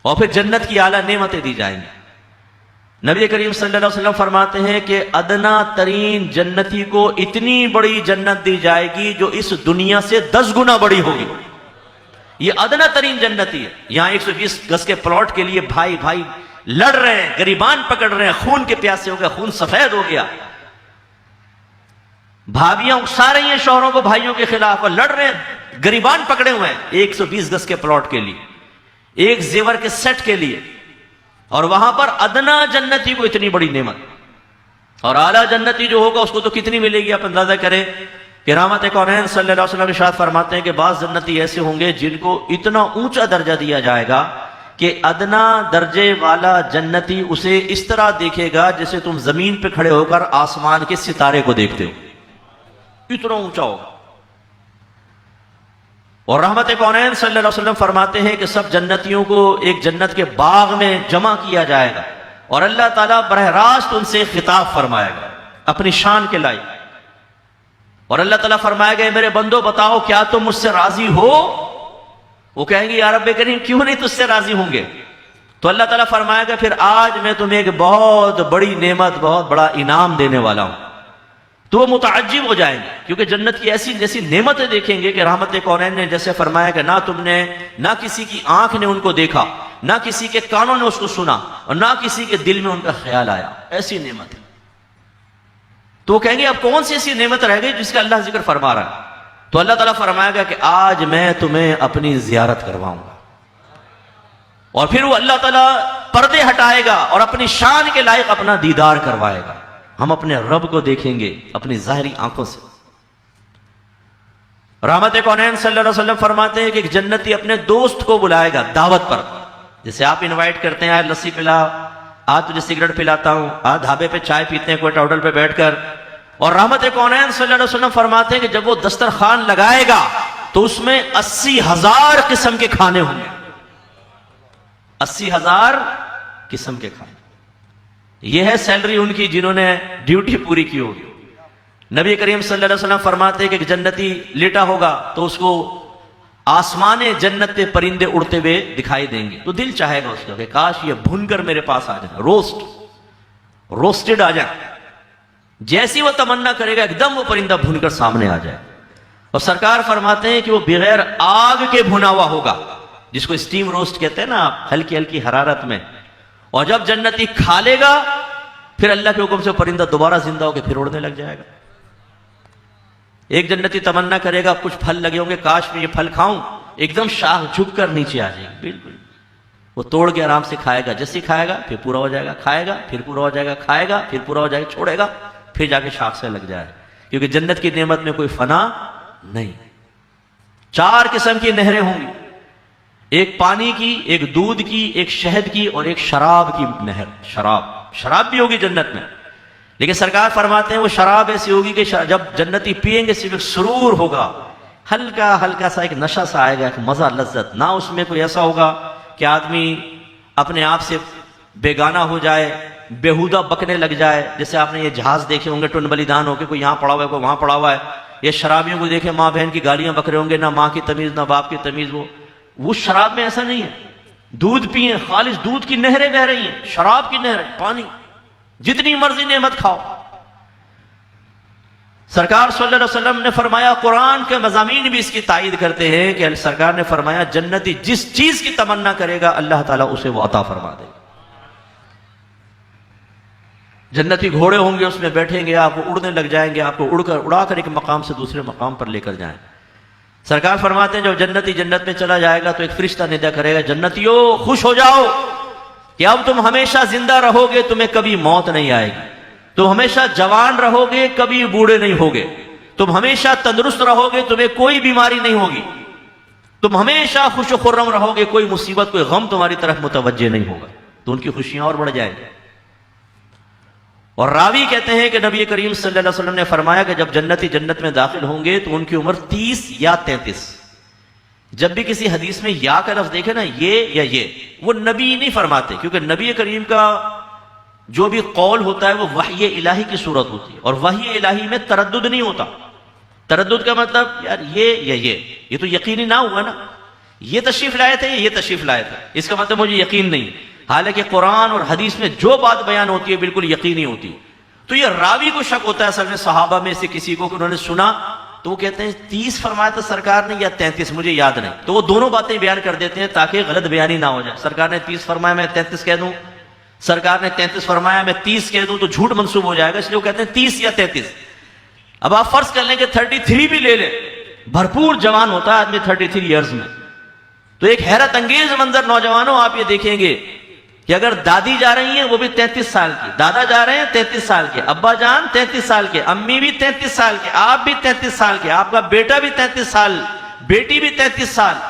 और फिर जन्नत की आला नेमतें दी जाएंगी। नबी करीम सल्लल्लाहु अलैहि वसल्लम फरमाते हैं कि अदना तरीन जन्नती को इतनी बड़ी जन्नत दी जाएगी जो इस दुनिया से 10 गुना बड़ी होगी। ये अदना तरीन जन्नती है। यहां 120 गज के प्लॉट के लिए भाई भाई लड़ रहे हैं, गरीबान पकड़ रहे हैं, खून के प्यासे हो गया, खून सफेद हो गया, भाभियां उकसा रही हैं शौहरों को भाइयों के खिलाफ, और लड़ रहे हैं, गरीबान पकड़े हुए हैं 120 गज के प्लॉट के लिए, एक जेवर के सेट के लिए। और वहां पर अदना जन्नती को इतनी बड़ी नेमत, और आला जन्नती जो होगा उसको तो कितनी मिलेगी आप अंदाजा करें कि रहमत कौनैन सल्लल्लाहु अलैहि वसल्लम इरशाद फरमाते हैं कि बाज़ जन्नती ऐसे होंगे जिनको इतना ऊंचा दर्जा दिया जाएगा कि अदना दर्जे वाला जन्नती उसे इस तरह देखेगा जैसे तुम जमीन पे खड़े होकर आसमान के सितारे को देखते हो, इतना ऊंचा होगा। और रहमत कौनैन सल्लल्लाहु अलैहि वसल्लम फरमाते हैं कि सब जन्नतियों को एक जन्नत के बाग में जमा किया जाएगा और अल्लाह ताला बरह रास्त उनसे खिताब फरमाएगा अपनी शान के लायक, और अल्लाह ताला फरमाएगा मेरे बंदो बताओ क्या तुम मुझसे राजी हो? वो कहेंगे या रब्बे करीम क्यों नहीं तुझसे राजी होंगे? तो अल्लाह ताला फरमाएगा फिर आज मैं तुम्हें एक बहुत बड़ी नेमत, बहुत बड़ा इनाम देने वाला हूं। तो वो मुताज्जिब हो जाएंगे क्योंकि जन्नत की ऐसी जैसी नेमतें देखेंगे कि रहमत कौनैन ने जैसे फरमाया कि ना तुमने, ना किसी की आंख ने उनको देखा, ना किसी के कानों ने उसको सुना, और ना किसी के दिल में उनका ख्याल आया, ऐसी नेमत है। तो कहेंगे अब कौन सी ऐसी नेमत रह गई जिसका अल्लाह जिक्र फरमा रहा है? तो अल्लाह ताला फरमाएगा कि आज मैं तुम्हें अपनी जियारत करवाऊंगा, और फिर वो अल्लाह ताला पर्दे हटाएगा और अपनी शान के लायक अपना दीदार करवाएगा। हम अपने रब को देखेंगे अपनी जाहिरी आंखों से। रहमत कौनैन सल्लल्लाहु अलैहि वसल्लम फरमाते हैं कि एक जन्नती अपने दोस्त को बुलाएगा दावत पर, जैसे आप इनवाइट करते हैं आज लस्सी पिला, आज तुझे सिगरेट पिलाता हूं, आज ढाबे पे चाय पीते हैं कोई होटल पे बैठकर। और रहमत कौनैन सल्लल्लाहु अलैहि वसल्लम फरमाते हैं कि जब वो दस्तरखान लगाएगा तो उसमें 80,000 किस्म के खाने होंगे, 80,000 किस्म के खाने। यह है सैलरी उनकी जिन्होंने ड्यूटी पूरी की होगी। नबी करीम सल्लल्लाहु अलैहि वसल्लम फरमाते हैं कि एक जन्नती लेटा होगा तो उसको आसमाने जन्नत पे परिंदे उड़ते हुए दिखाई देंगे, तो दिल चाहेगा उसका कि काश ये भुनकर मेरे पास आ जाए, रोस्टेड आ जाए। जैसी वो तमन्ना करेगा एकदम वो परिंदा भुनकर सामने आ जाए। और सरकार फरमाते हैं कि वो बगैर आग के भुना हुआ होगा, जिसको स्टीम रोस्ट कहते हैं ना, हल्की हल्की हरारत में। और जब जन्नती खा लेगा फिर अल्लाह के हुक्म से परिंदा दोबारा जिंदा होकर फिर उड़ने लग जाएगा। एक जन्नती तमन्ना करेगा कुछ फल लगे होंगे, काश मैं ये फल खाऊं, एकदम शाख झुककर नीचे आ जाएगी, बिल्कुल वो तोड़ के आराम से खाएगा, जैसे खाएगा फिर पूरा हो जाएगा, खाएगा फिर पूरा हो जाएगा, खाएगा फिर पूरा हो जाएगा, छोड़ेगा फिर जाके शाख से लग जाए, क्योंकि जन्नत की नेमत में कोई फना नहीं। 4 किस्म की नहरें होंगी, एक पानी की, एक दूध की, एक शहद की और एक शराब की नहर। शराब भी होगी जन्नत में, लेकिन सरकार फरमाते हैं वो शराब ऐसी होगी कि जब जन्नती पिएंगे सिर्फ एक सुरूर होगा, हल्का हल्का सा एक नशा सा आएगा, एक मजा लज्जत। ना उसमें कोई ऐसा होगा कि आदमी अपने आप से बेगाना हो जाए, बेहुदा बकने लग जाए। जैसे आपने ये जहाज देखे होंगे टुन बलिदान होके, कोई यहाँ पड़ा हुआ है कोई वहां पड़ा हुआ है। ये शराबियों को देखे माँ बहन की गालियां बक रहे होंगे, ना माँ की तमीज ना बाप की तमीज। वो शराब में ऐसा नहीं है। दूध पिए, खालिस दूध की नहरें बह रही हैं, शराब की नहर, पानी, जितनी मर्जी नेमत खाओ। सरकार सल्लल्लाहु अलैहि वसल्लम ने फरमाया, कुरान के मज़ामीन भी इसकी तायीद करते हैं कि सरकार ने फरमाया जन्नती जिस चीज की तमन्ना करेगा अल्लाह ताला उसे वो अता फरमा देगा। जन्नती घोड़े होंगे, उसमें बैठेंगे, आपको उड़ने लग जाएंगे, आपको उड़ाकर एक मकाम से दूसरे मकाम पर लेकर जाएं। सरकार फरमाते हैं जब जन्नती जन्नत में चला जाएगा तो एक फरिश्ता निदा करेगा, जन्नतियों खुश हो जाओ कि अब तुम हमेशा जिंदा रहोगे, तुम्हें कभी मौत नहीं आएगी, तुम हमेशा जवान रहोगे, कभी बूढ़े नहीं होगे, तुम हमेशा तंदुरुस्त रहोगे, तुम्हें कोई बीमारी नहीं होगी, तुम हमेशा खुश खुर्रम रहोगे, कोई मुसीबत कोई गम तुम्हारी तरफ मुतवज्जे नहीं होगा। तो उनकी खुशियां और बढ़ जाएंगी। और रावी कहते हैं कि नबी करीम सल्लल्लाहु अलैहि वसल्लम ने फरमाया कि जब जन्नती जन्नत में दाखिल होंगे तो उनकी उम्र 30 या 33। जब भी किसी हदीस में या का लफ्ज देखे ना, ये या ये, वो नबी नहीं फरमाते, क्योंकि नबी करीम का जो भी कौल होता है वो वही इलाही की सूरत होती है, और वही इलाही में तरद्दुद नहीं होता। तरद्दुद का मतलब यार ये या ये तो यकीनी ना हुआ ना, ये तशरीफ लाए थे, ये तशरीफ लाए थे, इसका मतलब मुझे यकीन नहीं। हालांकि कुरान और हदीस में जो बात बयान होती है बिल्कुल यकीनी होती। तो ये रावी को शक होता है असल में सहाबा में से किसी को कि उन्होंने सुना, तो वो कहते हैं 30 फरमाया था सरकार ने या 33, मुझे याद नहीं। तो वो दोनों बातें बयान कर देते हैं ताकि गलत बयानी ना हो जाए। सरकार ने 30 फरमाया, मैं 33 कह दूं, सरकार ने 33 फरमाया, मैं 30 कह दूं, तो झूठ मंसूब हो जाएगा, इसलिए वो कहते हैं 30 या 33। अब आप फर्ज कर लें कि 33 भी ले लें, भरपूर जवान होता है आदमी 33 ईयर्स में। तो एक हैरत अंगेज मंजर नौजवानों आप ये देखेंगे कि अगर दादी जा रही हैं वो भी 33 साल की, दादा जा रहे हैं 33 साल के, अब्बा जान 33 साल के, अम्मी भी 33 साल के, आप भी 33 साल के, आपका बेटा भी 33 साल, बेटी भी 33 साल,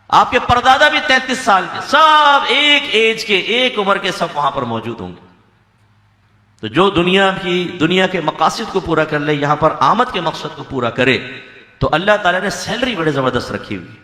आपके परदादा भी 33 साल के, सब एक एज के, एक उम्र के सब वहां पर मौजूद होंगे। तो जो दुनिया के मकासद को पूरा कर ले, यहां पर आमद के मकसद को पूरा करे, तो अल्लाह ताला ने सैलरी बड़े जबरदस्त रखी हुई।